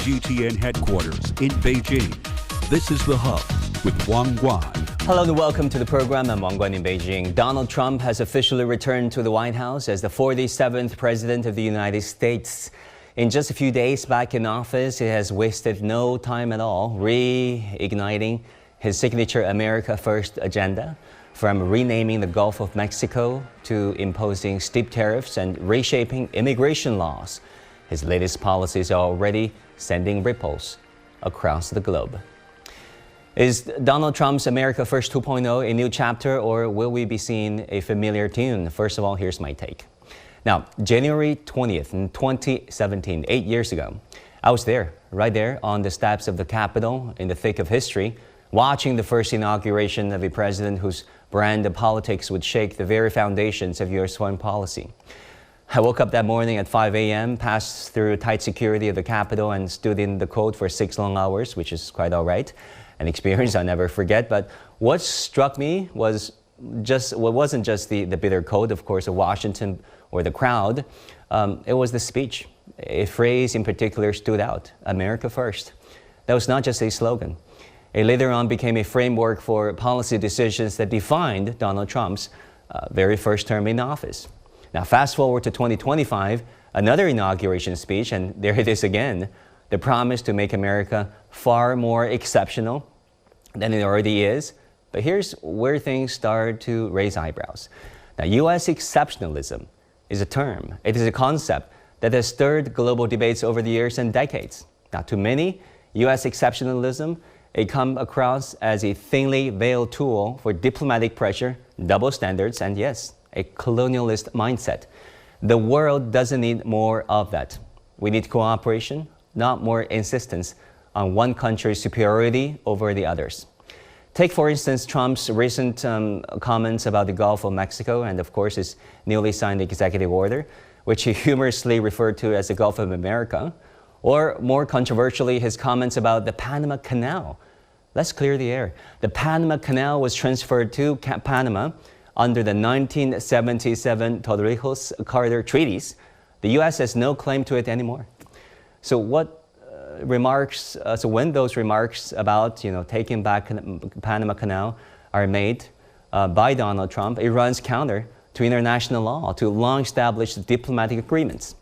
CGTN headquarters in Beijing. This is The Hub with Wang Guan. Hello and welcome to the program. I'm Wang Guan in Beijing. Donald Trump has officially returned to the White House as the 47th President of the United States. In just a few days back in office, he has wasted no time at all reigniting his signature America First agenda, from renaming the Gulf of Mexico to imposing steep tariffs and reshaping immigration laws. His latest policies are already sending ripples across the globe. Is Donald Trump's America First 2.0 a new chapter, or will we be seeing a familiar tune? First of all, here's my take. Now, January 20th in 2017, 8 years ago, I was there, right there on the steps of the Capitol in the thick of history, watching the first inauguration of a president whose brand of politics would shake the very foundations of U.S. foreign policy. I woke up that morning at 5 a.m., passed through tight security of the Capitol and stood in the cold for 6 long hours, which is quite all right. An experience I'll never forget. But what struck me was wasn't just the bitter cold, of course, of Washington or the crowd. It was the speech. A phrase in particular stood out: America First. That was not just a slogan. It later on became a framework for policy decisions that defined Donald Trump's very first term in office. Now, fast forward to 2025, another inauguration speech, and there it is again, the promise to make America far more exceptional than it already is. But here's where things start to raise eyebrows. Now, U.S. exceptionalism is a term. It is a concept that has stirred global debates over the years and decades. Now, to many, U.S. exceptionalism, it comes across as a thinly veiled tool for diplomatic pressure, double standards, and yes, a colonialist mindset. The world doesn't need more of that. We need cooperation, not more insistence on one country's superiority over the others. Take, for instance, Trump's recent comments about the Gulf of Mexico and, of course, his newly signed executive order, which he humorously referred to as the Gulf of America, or more controversially, his comments about the Panama Canal. Let's clear the air. The Panama Canal was transferred to Panama under the 1977 Torrijos-Carter treaties. The U.S. has no claim to it anymore. So when those remarks about taking back Panama Canal are made by Donald Trump, it runs counter to international law, to long-established diplomatic agreements.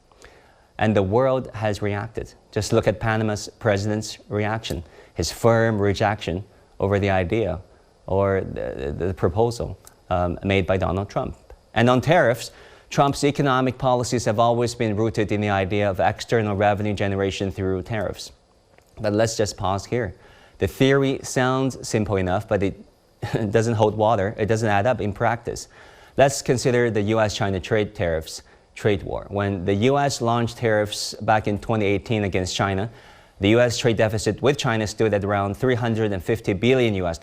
And the world has reacted. Just look at Panama's president's reaction, his firm rejection over the idea or the proposal made by Donald Trump. And on tariffs, Trump's economic policies have always been rooted in the idea of external revenue generation through tariffs. But let's just pause here. The theory sounds simple enough, but it doesn't hold water. It doesn't add up in practice. Let's consider the U.S.-China trade war. When the U.S. launched tariffs back in 2018 against China, the U.S. trade deficit with China stood at around $350 billion US.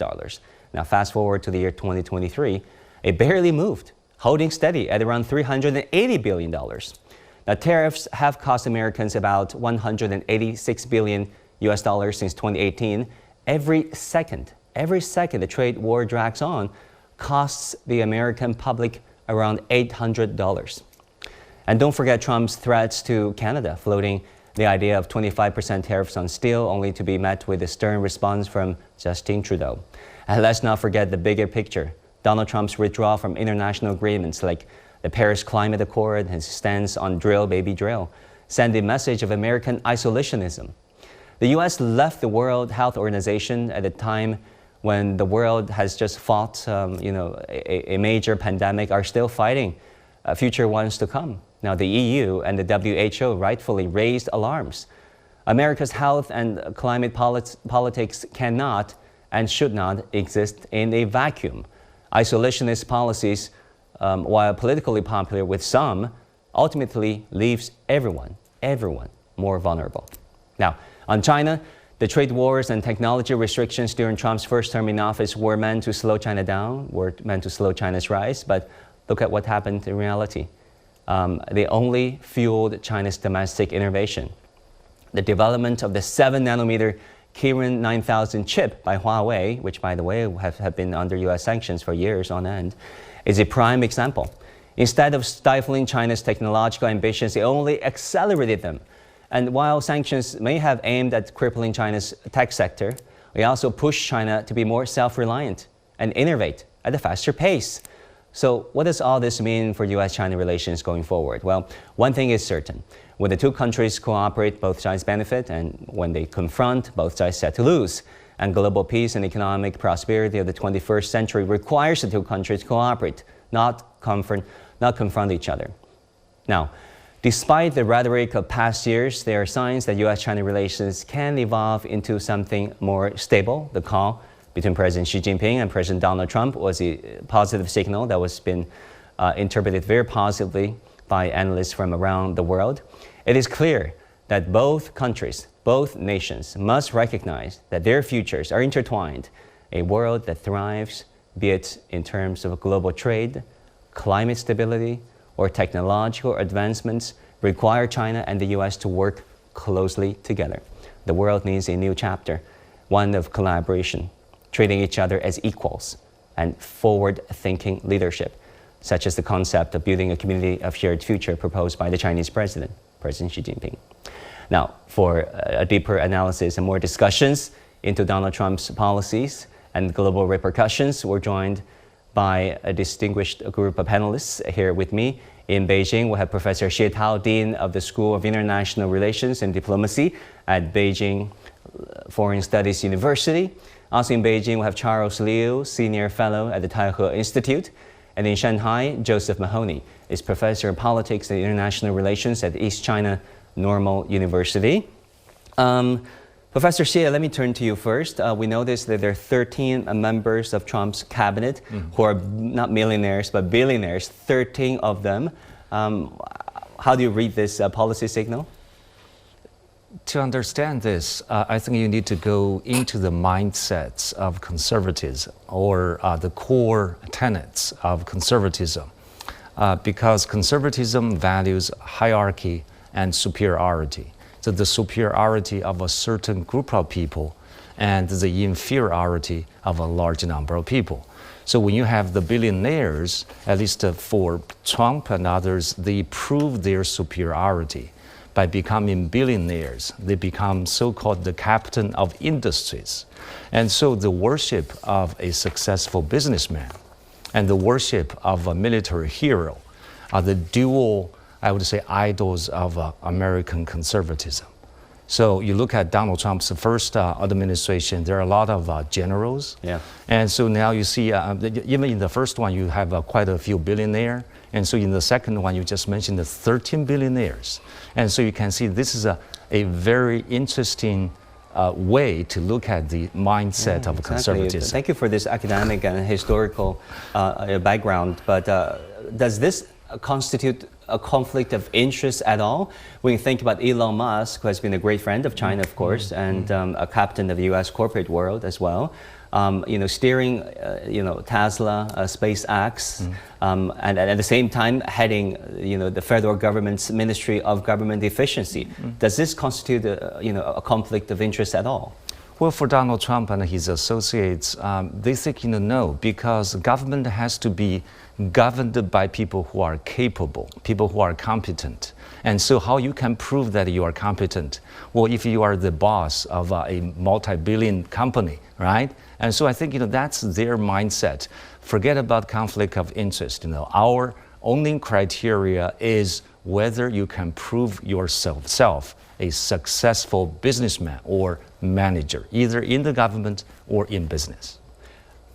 Now, fast forward to the year 2023, it barely moved, holding steady at around $380 billion. Now, tariffs have cost Americans about $186 billion US since 2018. Every second the trade war drags on costs the American public around $800. And don't forget Trump's threats to Canada, floating the idea of 25% tariffs on steel, only to be met with a stern response from Justin Trudeau. And let's not forget the bigger picture. Donald Trump's withdrawal from international agreements like the Paris Climate Accord, his stance on drill, baby drill, send a message of American isolationism. The U.S. left the World Health Organization at a time when the world has just fought a major pandemic, are still fighting future ones to come. Now, the EU and the WHO rightfully raised alarms. America's health and climate politics cannot and should not exist in a vacuum. Isolationist policies, while politically popular with some, ultimately leaves everyone more vulnerable. Now, on China, the trade wars and technology restrictions during Trump's first term in office were meant to slow China down, were meant to slow China's rise, but look at what happened in reality. They only fueled China's domestic innovation. The development of the 7-nanometer Kirin 9000 chip by Huawei, which, by the way, have been under U.S. sanctions for years on end, is a prime example. Instead of stifling China's technological ambitions, it only accelerated them. And while sanctions may have aimed at crippling China's tech sector, they also push China to be more self-reliant and innovate at a faster pace. So what does all this mean for U.S.-China relations going forward? Well, one thing is certain. When the two countries cooperate, both sides benefit, and when they confront, both sides set to lose. And global peace and economic prosperity of the 21st century requires the two countries cooperate, not confront each other. Now, despite the rhetoric of past years, there are signs that U.S.-China relations can evolve into something more stable. The call between President Xi Jinping and President Donald Trump was a positive signal that was been interpreted very positively by analysts from around the world. It is clear that both countries, both nations must recognize that their futures are intertwined. A world that thrives, be it in terms of global trade, climate stability, or technological advancements, require China and the U.S. to work closely together. The world needs a new chapter, one of collaboration, treating each other as equals, and forward-thinking leadership, such as the concept of building a community of shared future proposed by the Chinese President Xi Jinping. Now, for a deeper analysis and more discussions into Donald Trump's policies and global repercussions, we're joined by a distinguished group of panelists here with me. In Beijing, we have Professor Xie Tao, Dean of the School of International Relations and Diplomacy at Beijing Foreign Studies University. Also in Beijing, we have Charles Liu, Senior Fellow at the Taihe Institute. And in Shanghai, Josef Mahoney is Professor of Politics and International Relations at East China Normal University. Professor Xie, let me turn to you first. We noticed that there are 13 members of Trump's cabinet who are not millionaires, but billionaires, 13 of them. How do you read this policy signal? To understand this, I think you need to go into the mindsets of conservatism or the core tenets of conservatism, because conservatism values hierarchy and superiority. So the superiority of a certain group of people and the inferiority of a large number of people. So when you have the billionaires, at least for Trump and others, they prove their superiority. By becoming billionaires, they become so-called the captain of industries. And so the worship of a successful businessman and the worship of a military hero are the dual, I would say, idols of American conservatism. So you look at Donald Trump's first administration, there are a lot of generals. Yeah. And so now you see, even in the first one, you have quite a few billionaires. And so in the second one, you just mentioned the 13 billionaires. And so you can see this is a very interesting way to look at the mindset of conservatism. Thank you for this academic and historical background. But does this constitute a conflict of interest at all? When you think about Elon Musk, who has been a great friend of China, of course, and a captain of the U.S. corporate world as well, steering, Tesla, SpaceX, and at the same time heading, the federal government's Ministry of Government Efficiency. Does this constitute, a conflict of interest at all? Well, for Donald Trump and his associates, they think, no, because government has to be governed by people who are capable, people who are competent. And so how you can prove that you are competent? Well, if you are the boss of a multi-billion company, right? And so I think, that's their mindset. Forget about conflict of interest. Our only criteria is whether you can prove yourself a successful businessman or manager, either in the government or in business.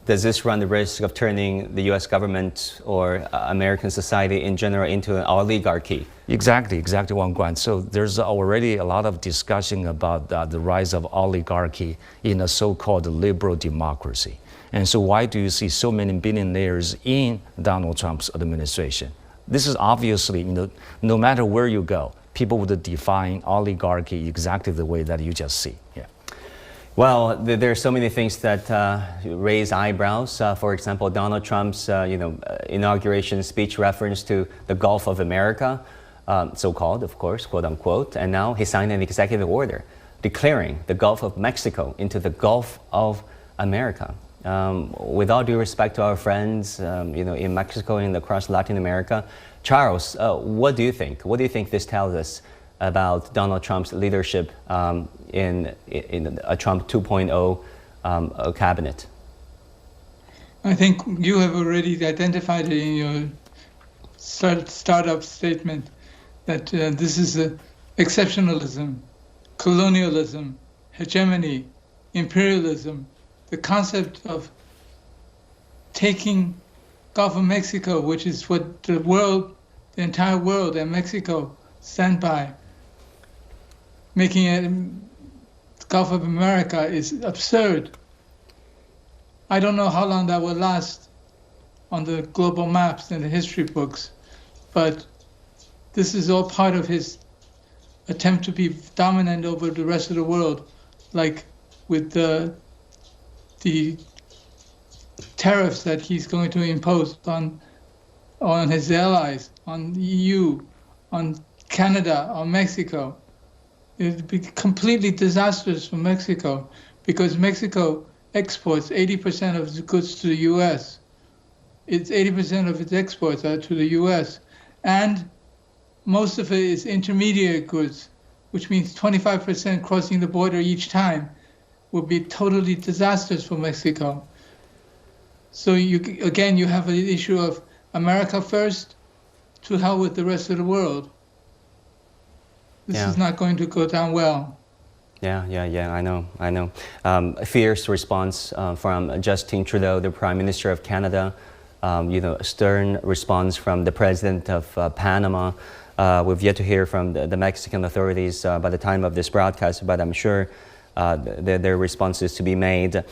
Does this run the risk of turning the U.S. government or American society in general into an oligarchy? Exactly, Wang Guan. So there's already a lot of discussion about the rise of oligarchy in a so-called liberal democracy. And so why do you see so many billionaires in Donald Trump's administration? This is obviously, no matter where you go, people would define oligarchy exactly the way that you just see. Yeah. Well, there are so many things that raise eyebrows. For example, Donald Trump's inauguration speech reference to the Gulf of America, so-called, of course, quote unquote, and now he signed an executive order declaring the Gulf of Mexico into the Gulf of America. With all due respect to our friends, in Mexico and across Latin America, Charles, what do you think? What do you think this tells us about Donald Trump's leadership in a Trump 2.0 cabinet? I think you have already identified it in your startup statement that this is exceptionalism, colonialism, hegemony, imperialism, the concept of taking Gulf of Mexico, which is what the entire world and Mexico stand by, making it the Gulf of America is absurd. I don't know how long that will last on the global maps and the history books, but this is all part of his attempt to be dominant over the rest of the world, like with the tariffs that he's going to impose on his allies, on the EU, on Canada, on Mexico. It would be completely disastrous for Mexico because Mexico exports 80% of the goods to the U.S. It's 80% of its exports are to the U.S. And most of it is intermediate goods, which means 25% crossing the border each time would be totally disastrous for Mexico. So you have an issue of America first, to hell with the rest of the world. This is not going to go down well. Yeah, I know. A fierce response from Justin Trudeau, the Prime Minister of Canada. A stern response from the President of Panama. We've yet to hear from the Mexican authorities by the time of this broadcast, but I'm sure their response is to be made.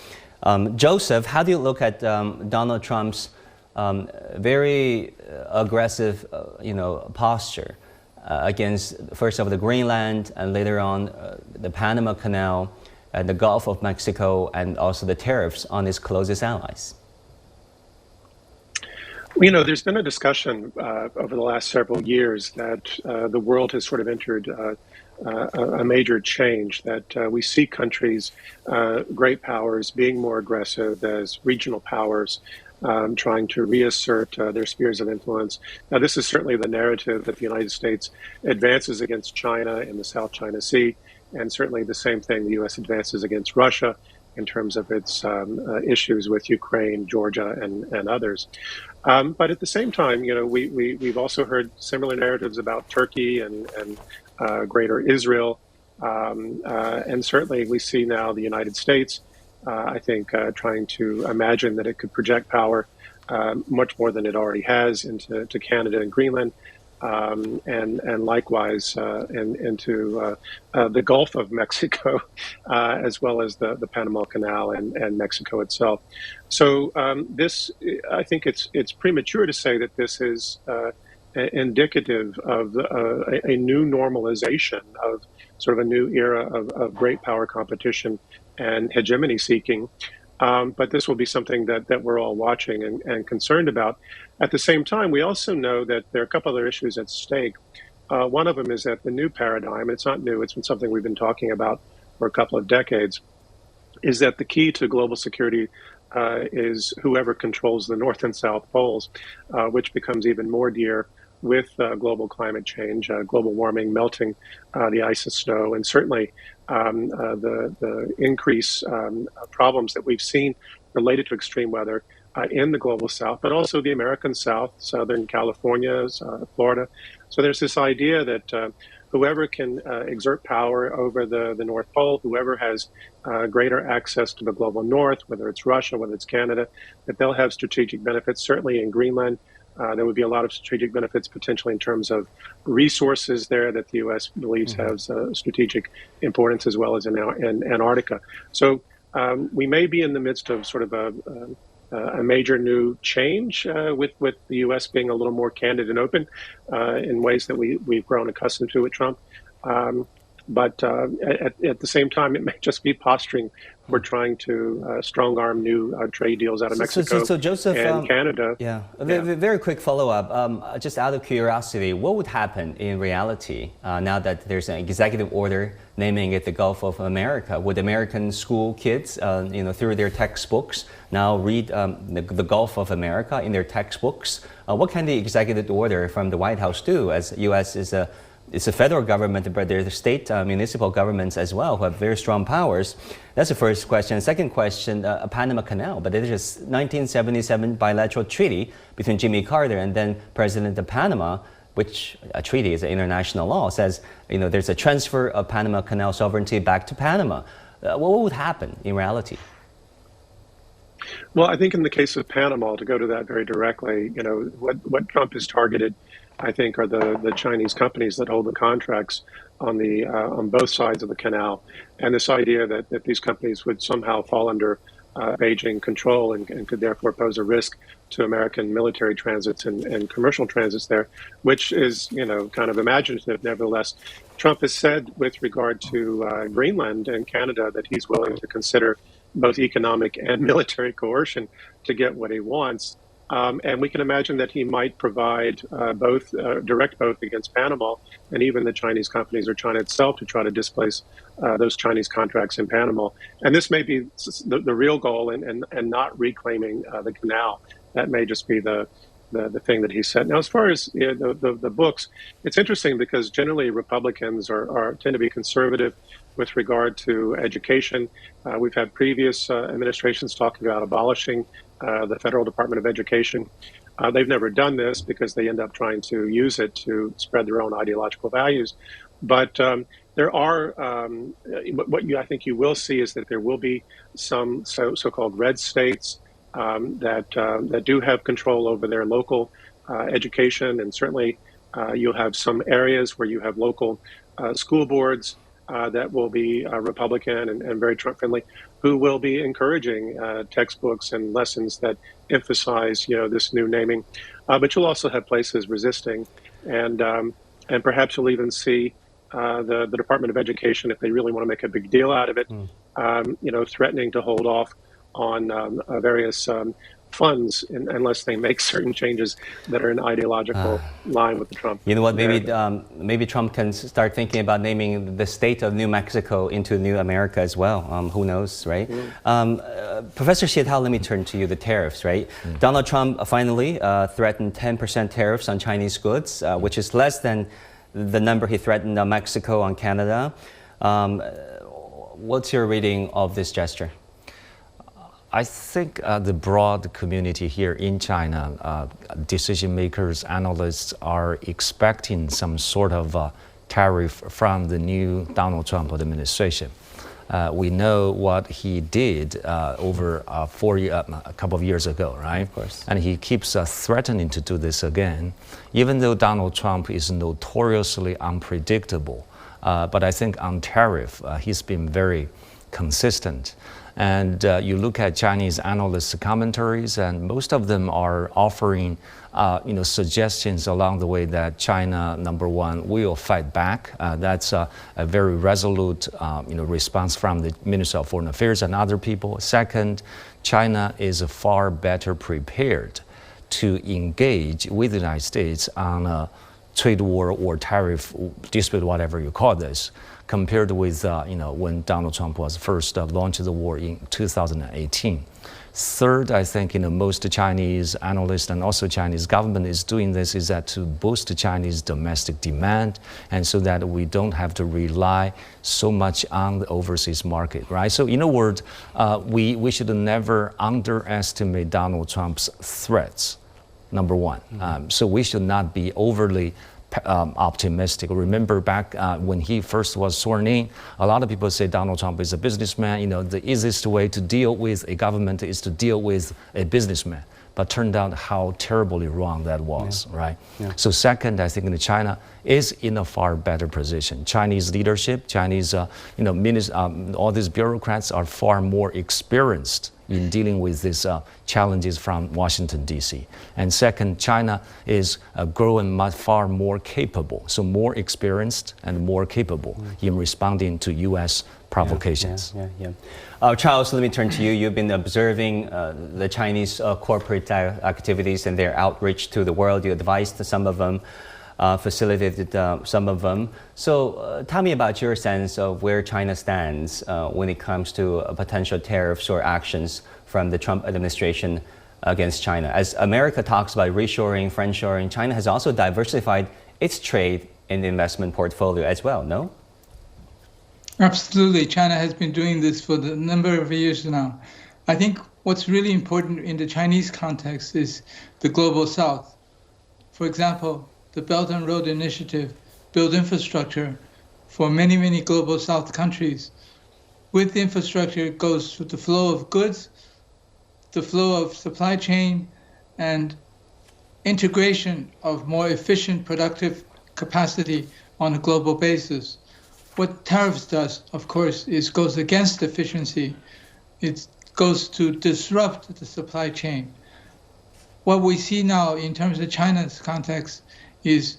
Joseph, how do you look at Donald Trump's very aggressive, posture against first of all the Greenland and later on the Panama Canal, the Gulf of Mexico, and also the tariffs on his closest allies? There's been a discussion over the last several years that the world has sort of entered a major change, that we see countries, great powers, being more aggressive as regional powers, trying to reassert their spheres of influence. Now, this is certainly the narrative that the United States advances against China in the South China Sea, and certainly the same thing the U.S. advances against Russia in terms of its issues with Ukraine, Georgia, and others. But at the same time, we've also heard similar narratives about Turkey and Greater Israel. And certainly we see now the United States, I think, trying to imagine that it could project power much more than it already has into Canada and Greenland. And likewise into the Gulf of Mexico, as well as the Panama Canal and Mexico itself. So this, I think it's premature to say that this is indicative of a new normalization of sort of a new era of great power competition and hegemony seeking. But this will be something that we're all watching and concerned about. At the same time, we also know that there are a couple other issues at stake. One of them is that the new paradigm, and it's not new, it's been something we've been talking about for a couple of decades, is that the key to global security is whoever controls the North and South poles, which becomes even more dear with global climate change, global warming, melting the ice and snow, and certainly the increase problems that we've seen related to extreme weather in the global South, but also the American South, Southern California, Florida. So there's this idea that whoever can exert power over the North Pole, whoever has greater access to the global North, whether it's Russia, whether it's Canada, that they'll have strategic benefits. Certainly in Greenland, there would be a lot of strategic benefits potentially in terms of resources there that the U.S. believes has strategic importance, as well as in Antarctica. So we may be in the midst of sort of a major new change with the U.S. being a little more candid and open in ways that we've grown accustomed to with Trump. But at the same time, it may just be posturing for trying to strong-arm new trade deals out of Mexico so Joseph, and Canada. Very quick follow-up. Just out of curiosity, what would happen in reality now that there's an executive order naming it the Gulf of America? Would American school kids, through their textbooks, now read the Gulf of America in their textbooks? What can the executive order from the White House do, as U.S. is it's the federal government, but there are the state municipal governments as well who have very strong powers. That's the first question. Second question, Panama Canal, but it is a 1977 bilateral treaty between Jimmy Carter and then President of Panama, which a treaty is an international law, says, there's a transfer of Panama Canal sovereignty back to Panama. What would happen in reality? Well, I think in the case of Panama, to go to that very directly, what Trump has targeted, I think, are the Chinese companies that hold the contracts on both sides of the canal, and this idea that these companies would somehow fall under Beijing control and could therefore pose a risk to American military transits and commercial transits there, which is, kind of imaginative. Nevertheless, Trump has said with regard to Greenland and Canada that he's willing to consider both economic and military coercion to get what he wants. And we can imagine that he might provide direct both against Panama and even the Chinese companies or China itself to try to displace those Chinese contracts in Panama. And this may be the real goal and not reclaiming the canal. That may just be the thing that he said. Now, as far as the books, it's interesting because generally Republicans tend to be conservative with regard to education. We've had previous administrations talking about abolishing the Federal Department of Education. They've never done this because they end up trying to use it to spread their own ideological values. But there are, I think you will see is that there will be some so-called red states that do have control over their local education, and certainly you'll have some areas where you have local school boards that will be Republican and very Trump-friendly, who will be encouraging textbooks and lessons that emphasize, this new naming. But you'll also have places resisting, and perhaps you'll even see the Department of Education, if they really want to make a big deal out of it, threatening to hold off on various funds unless they make certain changes that are in ideological line with the Trump. You know what? Maybe Trump can start thinking about naming the state of New Mexico into New America as well. Who knows, right? Professor Xie Tao, let me turn to you. The tariffs, right? Donald Trump finally threatened 10% tariffs on Chinese goods, which is less than the number he threatened on Mexico, on Canada. What's your reading of this gesture? I think the broad community here in China, decision makers, analysts are expecting some sort of tariff from the new Donald Trump administration. We know what he did over a couple of years ago, right? Of course. And he keeps threatening to do this again, even though Donald Trump is notoriously unpredictable. But I think on tariff, he's been very consistent. And you look at Chinese analysts' commentaries, and most of them are offering, suggestions along the way that China, number one, will fight back. That's a very resolute, response from the Minister of Foreign Affairs and other people. Second, China is far better prepared to engage with the United States on a trade war or tariff dispute, whatever you call this, compared with when Donald Trump was first launched the war in 2018. Third, I think most Chinese analysts and also Chinese government is doing this is that to boost Chinese domestic demand, and so that we don't have to rely so much on the overseas market, right? So in a word, we should never underestimate Donald Trump's threats, number one. So we should not be overly optimistic. Remember back when he first was sworn in, a lot of people say Donald Trump is a businessman. The easiest way to deal with a government is to deal with a businessman. But turned out how terribly wrong that was, right? Yeah. So second, I think China is in a far better position. Chinese leadership, Chinese, all these bureaucrats are far more experienced in dealing with these challenges from Washington, D.C. And second, China is growing far more capable, so more experienced and more capable in responding to U.S. provocations. Charles, let me turn to you. You've been observing the Chinese corporate activities and their outreach to the world. You advised some of them, facilitated some of them. So tell me about your sense of where China stands when it comes to potential tariffs or actions from the Trump administration against China. As America talks about reshoring, friendshoring, China has also diversified its trade in the investment portfolio as well, no? Absolutely. China has been doing this for a number of years now. I think what's really important in the Chinese context is the global south. For example, the Belt and Road Initiative build infrastructure for many, many global south countries. With the infrastructure goes the flow of goods, the flow of supply chain, and integration of more efficient productive capacity on a global basis. What tariffs does, of course, is goes against efficiency. It goes to disrupt the supply chain. What we see now in terms of China's context is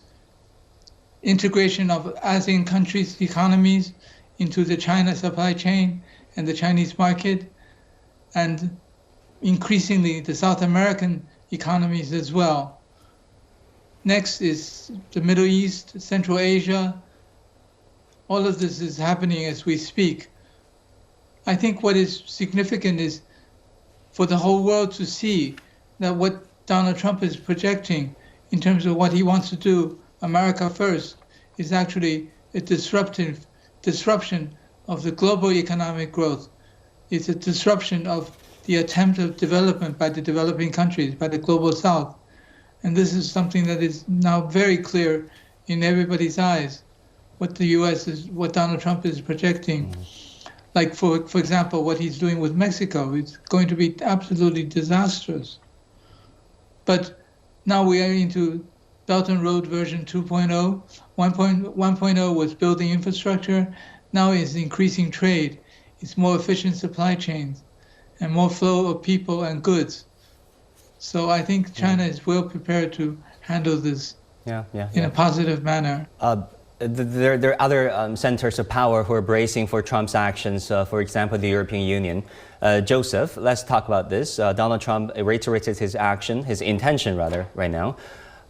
integration of ASEAN countries' economies into the China supply chain and the Chinese market, and increasingly the South American economies as well. Next is the Middle East, Central Asia. All of this is happening as we speak. I think what is significant is for the whole world to see that what Donald Trump is projecting in terms of what he wants to do, America first, is actually a disruption of the global economic growth. It's a disruption of the attempt of development by the developing countries, by the global south. And this is something that is now very clear in everybody's eyes, what the US is, what Donald Trump is projecting. Like, for example, what he's doing with Mexico, it's going to be absolutely disastrous. But now we are into Belt and Road version 2.0. 1.0 was building infrastructure. Now it's increasing trade. It's more efficient supply chains and more flow of people and goods. So I think China is well prepared to handle this in a positive manner. There are other centers of power who are bracing for Trump's actions, for example, the European Union. Joseph, let's talk about this. Donald Trump reiterated his intention right now,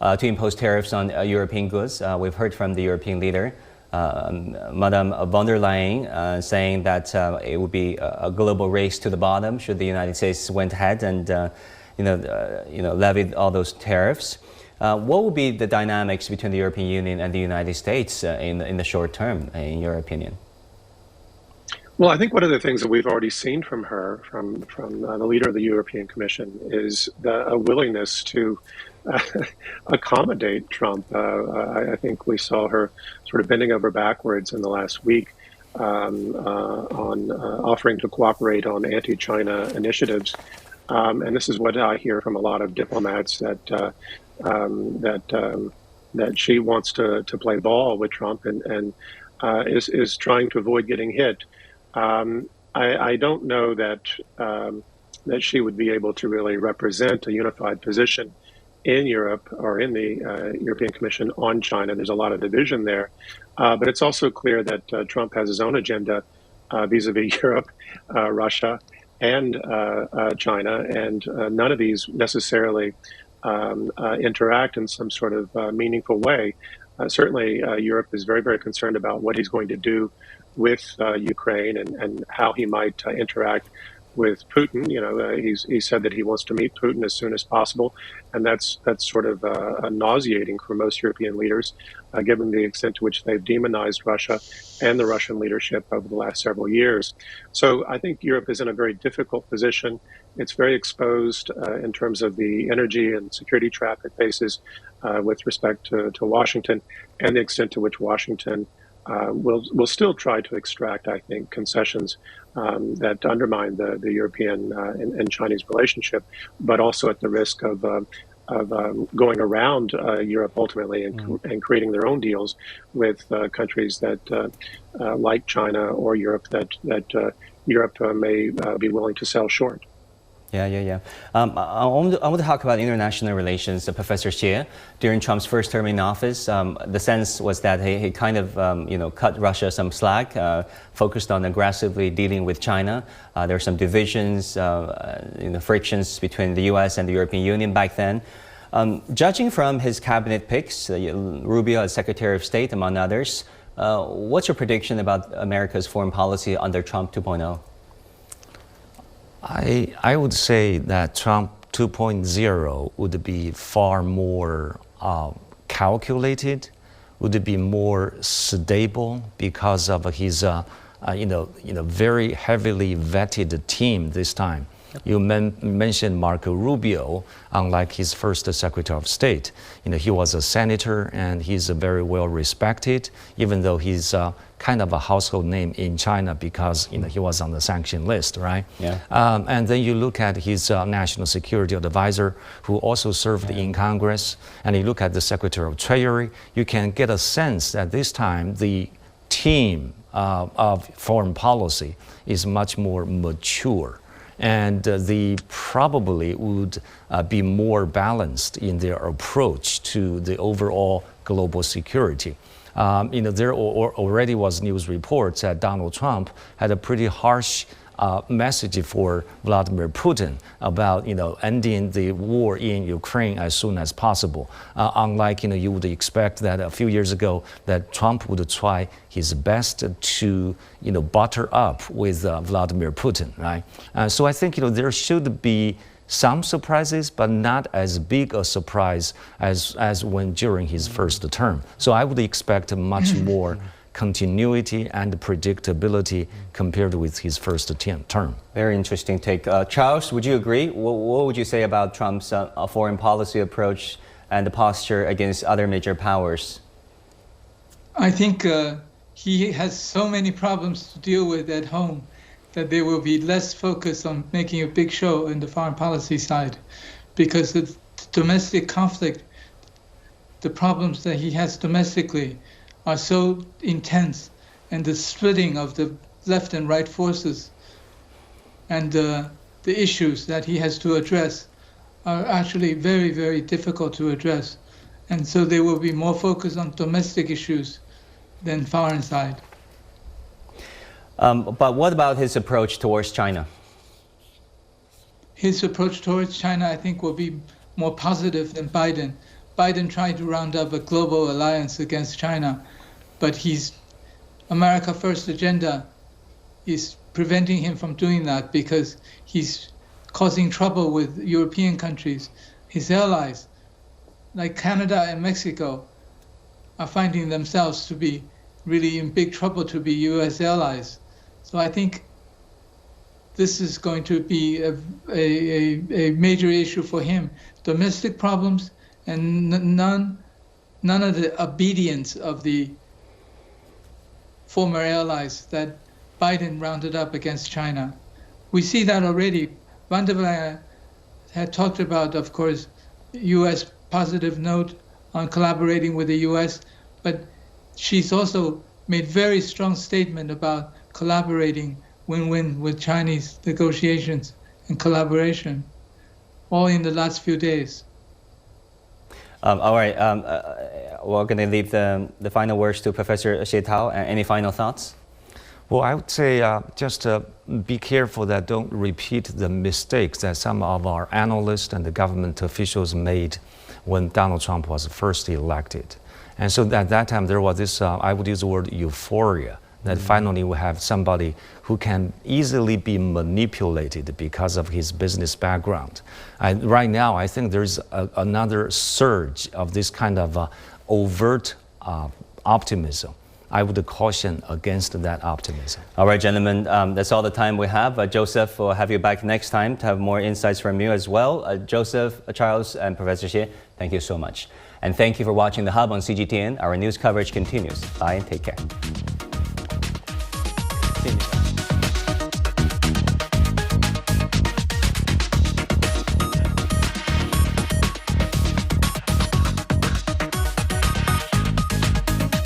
to impose tariffs on European goods. We've heard from the European leader, Madame von der Leyen, saying that it would be a global race to the bottom should the United States went ahead and levied all those tariffs. What would be the dynamics between the European Union and the United States in the short term, in your opinion? Well, I think one of the things that we've already seen from her, from the leader of the European Commission, is a willingness to accommodate Trump. I think we saw her sort of bending over backwards in the last week on offering to cooperate on anti-China initiatives. And this is what I hear from a lot of diplomats, that she wants to play ball with Trump and is trying to avoid getting hit. I don't know that she would be able to really represent a unified position in Europe or in the European Commission on China. There's a lot of division there, but it's also clear that Trump has his own agenda vis-a-vis Europe, Russia, and China, and none of these necessarily interact in some sort of meaningful way. Certainly, Europe is very, very concerned about what he's going to do with Ukraine and how he might interact with Putin. He said that he wants to meet Putin as soon as possible, and that's sort of nauseating for most European leaders, given the extent to which they've demonized Russia and the Russian leadership over the last several years. So I think Europe is in a very difficult position. It's very exposed in terms of the energy and security trap it faces with respect to Washington, and the extent to which Washington will still try to extract, I think, concessions that undermine the European and Chinese relationship, but also at the risk of going around Europe ultimately and creating their own deals with countries that like China or Europe that Europe may be willing to sell short. Yeah. I want to talk about international relations. Professor Xie, during Trump's first term in office, the sense was that he kind of cut Russia some slack, focused on aggressively dealing with China. There were some divisions, frictions between the U.S. and the European Union back then. Judging from his cabinet picks, Rubio as Secretary of State, among others, what's your prediction about America's foreign policy under Trump 2.0? I would say that Trump 2.0 would be far more calculated, would be more stable because of his very heavily vetted team this time. You mentioned Marco Rubio, unlike his first Secretary of State. He was a senator and he's very well respected, even though he's kind of a household name in China because he was on the sanction list, right? Yeah. And then you look at his national security advisor, who also served in Congress, and you look at the Secretary of Treasury, you can get a sense that this time the team of foreign policy is much more mature. And they probably would be more balanced in their approach to the overall global security. There already was news reports that Donald Trump had a pretty harsh message for Vladimir Putin about ending the war in Ukraine as soon as possible. Unlike you would expect that a few years ago that Trump would try his best to butter up with Vladimir Putin, right? So I think there should be some surprises, but not as big a surprise as when during his first term. So I would expect much more continuity and predictability compared with his first term. Very interesting take. Charles, would you agree? What would you say about Trump's foreign policy approach and the posture against other major powers? I think he has so many problems to deal with at home that they will be less focused on making a big show in the foreign policy side, because the domestic conflict, the problems that he has domestically are so intense, and the splitting of the left and right forces and the issues that he has to address are actually very, very difficult to address. And so they will be more focused on domestic issues than foreign side. But what about his approach towards China? His approach towards China, I think, will be more positive than Biden. Biden tried to round up a global alliance against China, but his America First agenda is preventing him from doing that because he's causing trouble with European countries. His allies, like Canada and Mexico, are finding themselves to be really in big trouble to be US allies. So I think this is going to be a major issue for him. Domestic problems and none of the obedience of the former allies that Biden rounded up against China. We see that already. Van der Leyen had talked about, of course, U.S. positive note on collaborating with the U.S., but she's also made very strong statement about collaborating win-win with Chinese negotiations and collaboration, all in the last few days. All right, we're going to leave the final words to Professor Xie Tao. Any final thoughts? Well, I would say just be careful that don't repeat the mistakes that some of our analysts and the government officials made when Donald Trump was first elected. And so at that time, there was this, I would use the word euphoria, that finally we have somebody who can easily be manipulated because of his business background. Right now, I think there's another surge of this kind of overt optimism. I would caution against that optimism. All right, gentlemen, that's all the time we have. Joseph, we'll have you back next time to have more insights from you as well. Joseph, Charles, and Professor Xie, thank you so much. And thank you for watching The Hub on CGTN. Our news coverage continues. Bye and take care.